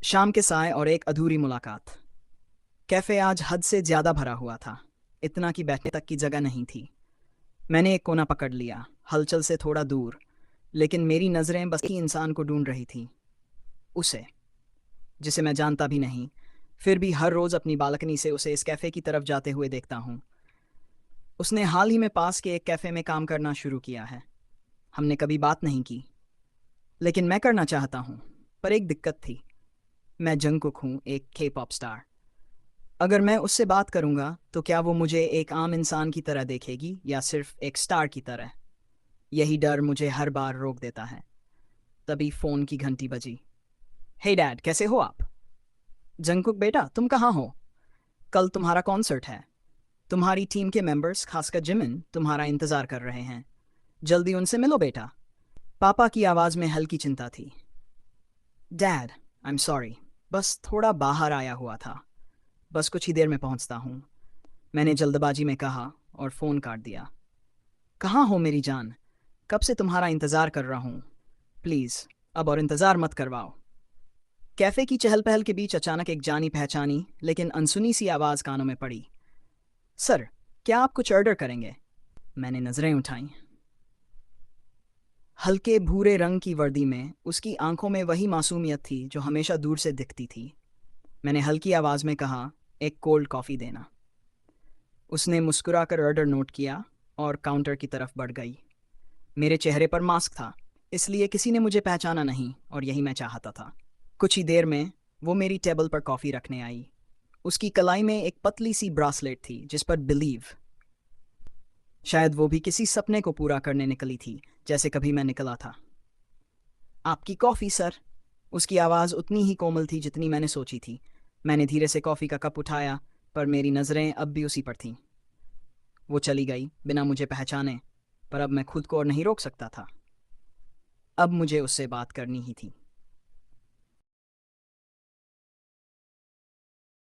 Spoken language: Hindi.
शाम के साय और एक अधूरी मुलाकात। कैफे आज हद से ज्यादा भरा हुआ था, इतना कि बैठने तक की जगह नहीं थी। मैंने एक कोना पकड़ लिया, हलचल से थोड़ा दूर, लेकिन मेरी नजरें बस एक ही इंसान को ढूंढ रही थी। उसे, जिसे मैं जानता भी नहीं, फिर भी हर रोज अपनी बालकनी से उसे इस कैफे की तरफ जाते हुए देखता हूँ। उसने हाल ही में पास के एक कैफे में काम करना शुरू किया है। हमने कभी बात नहीं की, लेकिन मैं करना चाहता हूँ। पर एक दिक्कत थी। मैं जंगकुक हूँ, एक के पॉप स्टार। अगर मैं उससे बात करूंगा तो क्या वो मुझे एक आम इंसान की तरह देखेगी या सिर्फ एक स्टार की तरह? यही डर मुझे हर बार रोक देता है। तभी फोन की घंटी बजी। हे डैड, कैसे हो आप? जंगकुक बेटा, तुम कहाँ हो? कल तुम्हारा कॉन्सर्ट है। तुम्हारी टीम के मेंबर्स, खासकर जिमिन, तुम्हारा इंतजार कर रहे हैं। जल्दी उनसे मिलो बेटा। पापा की आवाज में हल्की चिंता थी। डैड, आई एम सॉरी, बस थोड़ा बाहर आया हुआ था। बस कुछ ही देर में पहुंचता हूँ, मैंने जल्दबाजी में कहा और फोन काट दिया। कहाँ हो मेरी जान? कब से तुम्हारा इंतजार कर रहा हूँ। प्लीज, अब और इंतजार मत करवाओ। कैफे की चहल पहल के बीच अचानक एक जानी पहचानी लेकिन अनसुनी सी आवाज कानों में पड़ी। सर, क्या आप कुछ ऑर्डर करेंगे? मैंने नजरें उठाईं। हल्के भूरे रंग की वर्दी में उसकी आंखों में वही मासूमियत थी जो हमेशा दूर से दिखती थी। मैंने हल्की आवाज में कहा, एक कोल्ड कॉफी देना। उसने मुस्कुराकर ऑर्डर नोट किया और काउंटर की तरफ बढ़ गई। मेरे चेहरे पर मास्क था, इसलिए किसी ने मुझे पहचाना नहीं, और यही मैं चाहता था। कुछ ही देर में वो मेरी टेबल पर कॉफ़ी रखने आई। उसकी कलाई में एक पतली सी ब्रासलेट थी जिस पर बिलीव। शायद वो भी किसी सपने को पूरा करने निकली थी, जैसे कभी मैं निकला था। आपकी कॉफ़ी सर। उसकी आवाज़ उतनी ही कोमल थी जितनी मैंने सोची थी। मैंने धीरे से कॉफ़ी का कप उठाया, पर मेरी नज़रें अब भी उसी पर थीं। वो चली गई बिना मुझे पहचाने, पर अब मैं खुद को और नहीं रोक सकता था। अब मुझे उससे बात करनी ही थी।